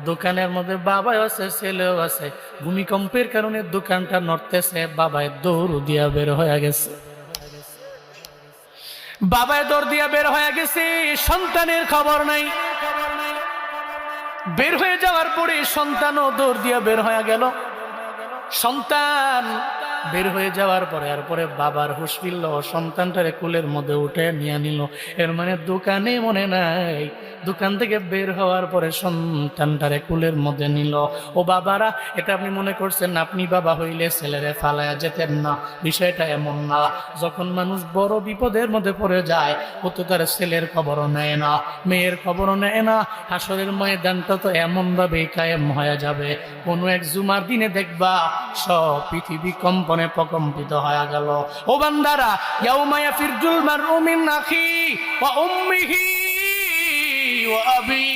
দোকানের মধ্যে বাবাও আছে, ছেলেও আছে। ভূমিকম্পের কারণে দোকানটা নড়তেছে, বাবায় দৌড় দিয়া বের হয়ে গেছে। বাবায় দৌড় দিয়া বের হয়ে গেছে, সন্তানের খবর নাই। বের হয়ে যাওয়ার পরে সন্তানও দৌড় দিয়া বের হয়ে গেল। সন্তান বের হয়ে যাওয়ার পরে এরপরে বাবার হুঁশ ফিরল, সন্তানটারে কোলের মধ্যে উঠে নিয়ে নিল। এর মানে দোকানে মনে নাই, দোকান থেকে বের হওয়ার পরে সন্তানটারে কোলের মধ্যে নিল। ও বাবারা, এটা আপনি মনে করছেন আপনি বাবা হইলে ছেলেরে ফালায়া যেতেন না, বিষয়টা এমন না। যখন মানুষ বড় বিপদের মধ্যে পড়ে যায়, ও তো তার ছেলের খবরও নেয় না, মেয়ের খবরও নেয় না। হাসরের ময়দানটা তো এমনভাবেই কায়েম হয়ে যাবে, কোনো এক জুমার দিনে দেখবা সব পৃথিবী কম্পনে প্রকম্পিত হয়ে গেল। ও বান্দারা, ইয়াউমা ইয়াফিরুল মারউ মিন আখি ওয়া উম্মিহি ওয়া আবি